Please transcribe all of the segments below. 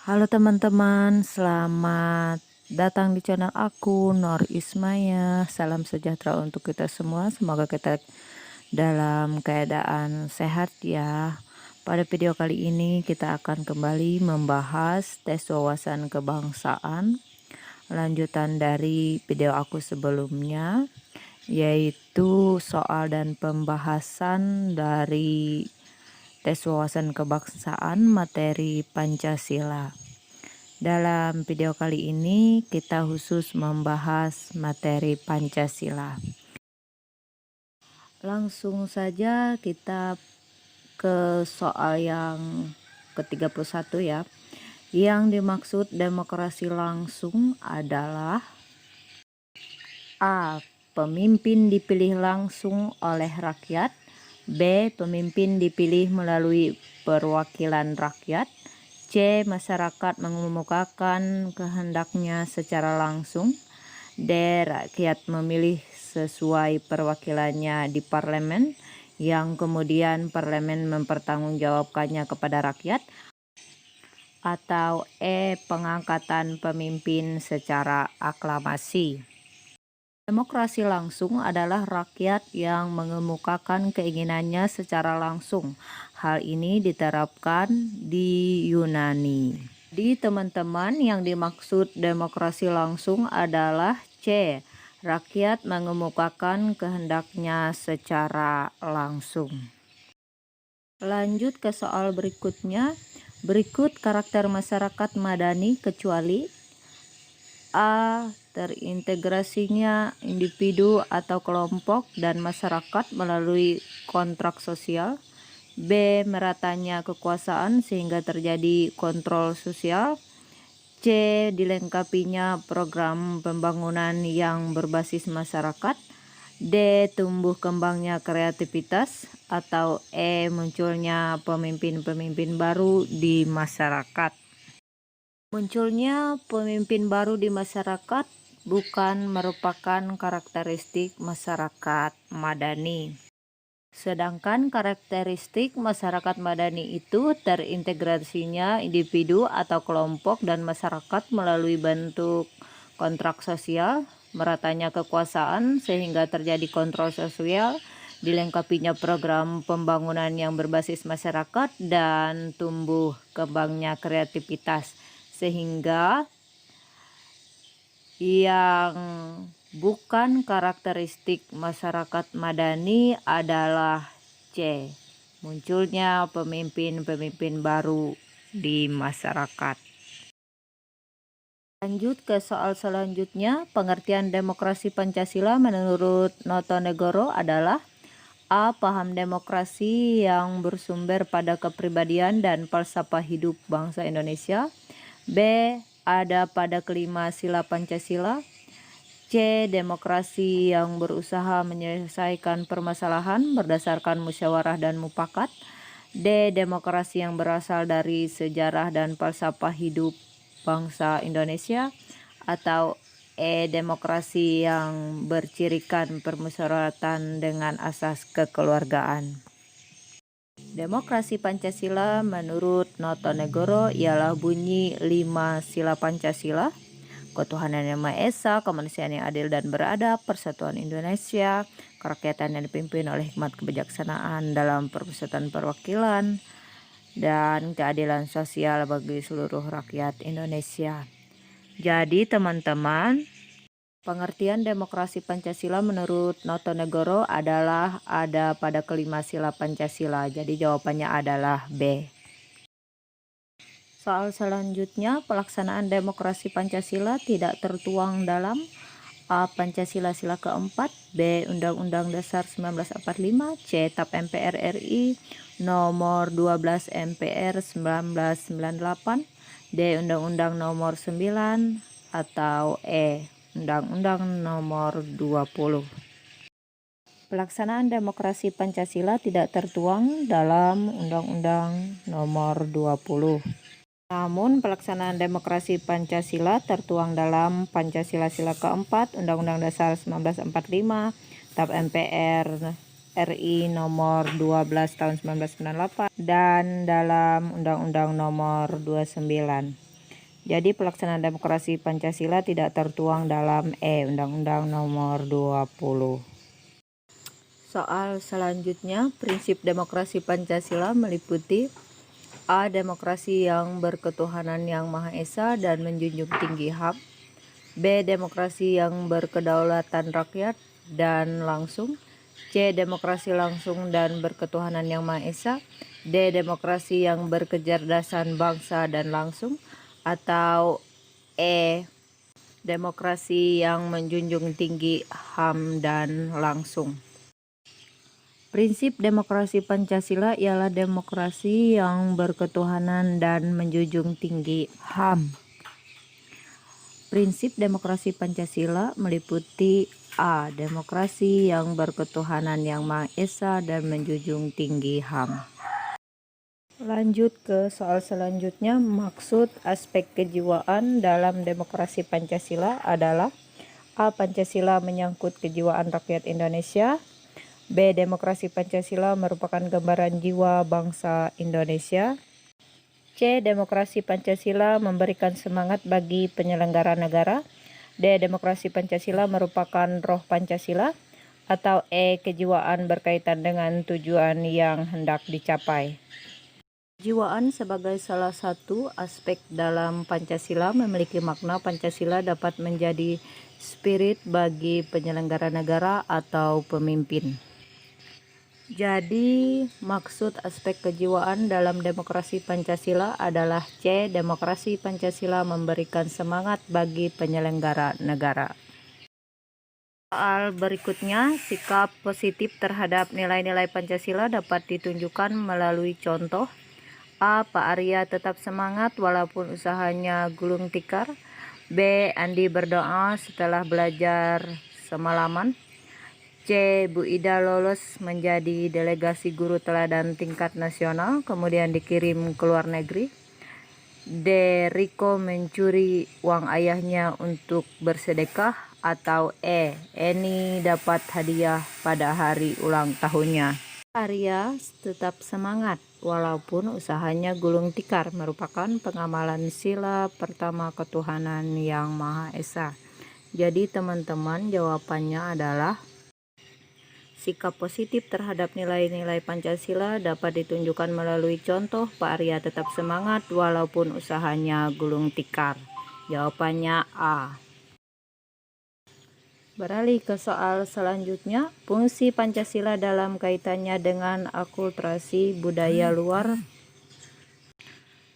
Halo teman-teman, selamat datang di channel aku, Nor Ismaya. Salam sejahtera untuk kita semua. Semoga kita dalam keadaan sehat ya. Pada video kali ini kita akan kembali membahas tes wawasan kebangsaan. Lanjutan dari video aku sebelumnya, yaitu soal dan pembahasan dari tes wawasan kebangsaan materi Pancasila. Dalam video kali ini kita khusus membahas materi Pancasila. Langsung saja kita ke soal yang ke-31 ya. Yang dimaksud demokrasi langsung adalah A. Pemimpin dipilih langsung oleh rakyat. B. Pemimpin dipilih melalui perwakilan rakyat. C. Masyarakat mengemukakan kehendaknya secara langsung. D. Rakyat memilih sesuai perwakilannya di parlemen, yang kemudian parlemen mempertanggungjawabkannya kepada rakyat. Atau E. Pengangkatan pemimpin secara aklamasi. Demokrasi langsung adalah rakyat yang mengemukakan keinginannya secara langsung. Hal ini diterapkan di Yunani. Di teman-teman, yang dimaksud demokrasi langsung adalah C. Rakyat mengemukakan kehendaknya secara langsung. Lanjut ke soal berikutnya. Berikut karakter masyarakat madani kecuali A. Terintegrasinya individu atau kelompok dan masyarakat melalui kontrak sosial. B. Meratanya kekuasaan sehingga terjadi kontrol sosial. C. Dilengkapinya program pembangunan yang berbasis masyarakat. D. Tumbuh kembangnya kreativitas. Atau E. Munculnya pemimpin-pemimpin baru di masyarakat. Munculnya pemimpin baru di masyarakat bukan merupakan karakteristik masyarakat madani. Sedangkan karakteristik masyarakat madani itu terintegrasinya individu atau kelompok dan masyarakat melalui bentuk kontrak sosial, meratanya kekuasaan sehingga terjadi kontrol sosial, dilengkapinya program pembangunan yang berbasis masyarakat, dan tumbuh kembangnya kreativitas. Sehingga yang bukan karakteristik masyarakat madani adalah C. Munculnya pemimpin-pemimpin baru di masyarakat. Lanjut ke soal selanjutnya. Pengertian demokrasi Pancasila menurut Notonegoro adalah A. Paham demokrasi yang bersumber pada kepribadian dan falsafah hidup bangsa Indonesia. B. Ada pada kelima sila Pancasila. C. Demokrasi yang berusaha menyelesaikan permasalahan berdasarkan musyawarah dan mufakat. D. Demokrasi yang berasal dari sejarah dan falsafah hidup bangsa Indonesia. Atau E. Demokrasi yang bercirikan permusyawaratan dengan asas kekeluargaan. Demokrasi Pancasila menurut Notonegoro ialah bunyi 5 sila Pancasila: ketuhanan yang Maha Esa, kemanusiaan yang adil dan beradab, persatuan Indonesia, kerakyatan yang dipimpin oleh hikmat kebijaksanaan dalam permusyawaratan perwakilan, dan keadilan sosial bagi seluruh rakyat Indonesia. Jadi teman-teman, pengertian demokrasi Pancasila menurut Notonegoro adalah ada pada kelima sila Pancasila. Jadi jawabannya adalah B. Soal selanjutnya, pelaksanaan demokrasi Pancasila tidak tertuang dalam A. Pancasila sila keempat, B. Undang-Undang Dasar 1945, C. TAP MPR RI nomor 12 MPR 1998, D. Undang-Undang nomor 9, atau E. Undang-Undang nomor 20. Pelaksanaan demokrasi Pancasila tidak tertuang dalam Undang-Undang nomor 20. Namun pelaksanaan demokrasi Pancasila tertuang dalam Pancasila sila keempat, Undang-Undang Dasar 1945, TAP MPR RI nomor 12 tahun 1998, dan dalam Undang-Undang nomor 29. Jadi pelaksanaan demokrasi Pancasila tidak tertuang dalam Undang-Undang Nomor 20. Soal selanjutnya, prinsip demokrasi Pancasila meliputi A. Demokrasi yang berketuhanan yang Maha Esa dan menjunjung tinggi HAM. B. Demokrasi yang berkedaulatan rakyat dan langsung. C. Demokrasi langsung dan berketuhanan yang Maha Esa. D. Demokrasi yang berkecerdasan bangsa dan langsung. Atau E. Demokrasi yang menjunjung tinggi HAM dan langsung. Prinsip demokrasi Pancasila ialah demokrasi yang berketuhanan dan menjunjung tinggi HAM. Prinsip demokrasi Pancasila meliputi A. Demokrasi yang berketuhanan yang Maha Esa dan menjunjung tinggi HAM. Lanjut ke soal selanjutnya, maksud aspek kejiwaan dalam demokrasi Pancasila adalah A. Pancasila menyangkut kejiwaan rakyat Indonesia. B. Demokrasi Pancasila merupakan gambaran jiwa bangsa Indonesia. C. Demokrasi Pancasila memberikan semangat bagi penyelenggara negara. D. Demokrasi Pancasila merupakan roh Pancasila. Atau E. Kejiwaan berkaitan dengan tujuan yang hendak dicapai. Kejiwaan sebagai salah satu aspek dalam Pancasila memiliki makna Pancasila dapat menjadi spirit bagi penyelenggara negara atau pemimpin. Jadi, maksud aspek kejiwaan dalam demokrasi Pancasila adalah C. Demokrasi Pancasila memberikan semangat bagi penyelenggara negara. Soal berikutnya, sikap positif terhadap nilai-nilai Pancasila dapat ditunjukkan melalui contoh. A. Pak Arya tetap semangat walaupun usahanya gulung tikar. B. Andi berdoa setelah belajar semalaman. C. Bu Ida lolos menjadi delegasi guru teladan tingkat nasional, kemudian dikirim ke luar negeri. D. Riko mencuri uang ayahnya untuk bersedekah. Atau E. Eni dapat hadiah pada hari ulang tahunnya. Arya tetap semangat walaupun usahanya gulung tikar merupakan pengamalan sila pertama ketuhanan yang Maha Esa. Jadi teman-teman, jawabannya adalah sikap positif terhadap nilai-nilai Pancasila dapat ditunjukkan melalui contoh Pak Arya tetap semangat walaupun usahanya gulung tikar. Jawabannya A. Beralih ke soal selanjutnya, fungsi Pancasila dalam kaitannya dengan akulturasi budaya luar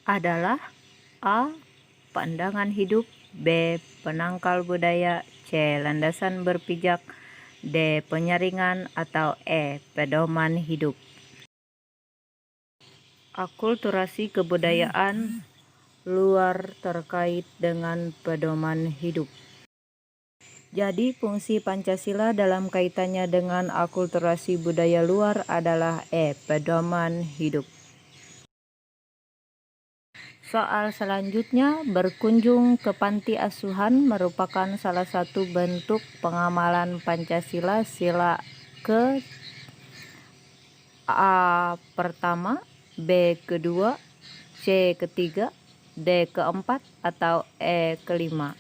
adalah A. Pandangan hidup. B. Penangkal budaya. C. Landasan berpijak. D. Penyaringan. Atau E. Pedoman hidup. Akulturasi kebudayaan luar terkait dengan pedoman hidup. Jadi fungsi Pancasila dalam kaitannya dengan akulturasi budaya luar adalah E. Pedoman hidup. Soal selanjutnya, berkunjung ke panti asuhan merupakan salah satu bentuk pengamalan Pancasila sila ke A pertama, B kedua, C ketiga, D keempat, atau E kelima.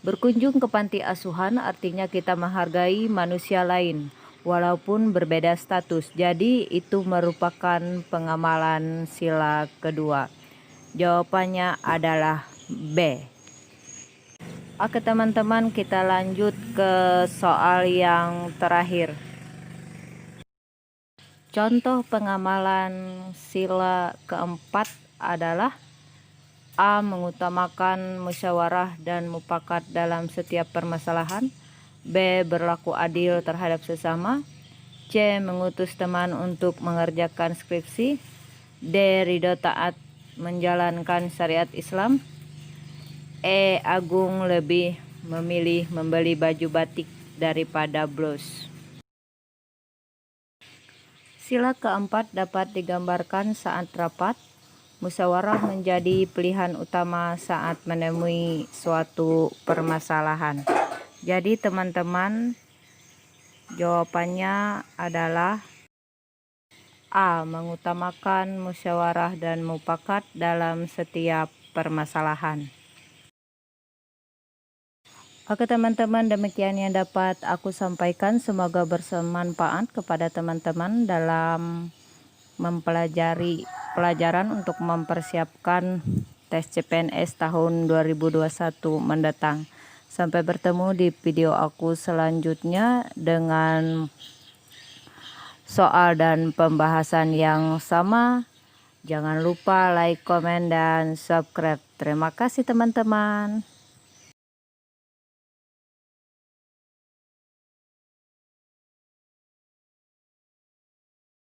Berkunjung ke panti asuhan artinya kita menghargai manusia lain walaupun berbeda status. Jadi itu merupakan pengamalan sila kedua. Jawabannya adalah B. Oke teman-teman, kita lanjut ke soal yang terakhir. Contoh pengamalan sila keempat adalah A. Mengutamakan musyawarah dan mufakat dalam setiap permasalahan. B. Berlaku adil terhadap sesama. C. Mengutus teman untuk mengerjakan skripsi. D. Ridho taat menjalankan syariat Islam. E. Agung lebih memilih membeli baju batik daripada blus. Sila keempat dapat digambarkan saat rapat. Musyawarah menjadi pilihan utama saat menemui suatu permasalahan. Jadi teman-teman, jawabannya adalah A. Mengutamakan musyawarah dan mufakat dalam setiap permasalahan. Oke teman-teman, demikian yang dapat aku sampaikan. Semoga bermanfaat kepada teman-teman dalam mempelajari pelajaran untuk mempersiapkan tes CPNS tahun 2021 mendatang. Sampai bertemu di video aku selanjutnya dengan soal dan pembahasan yang sama. Jangan lupa like, komen, dan subscribe. Terima kasih teman-teman.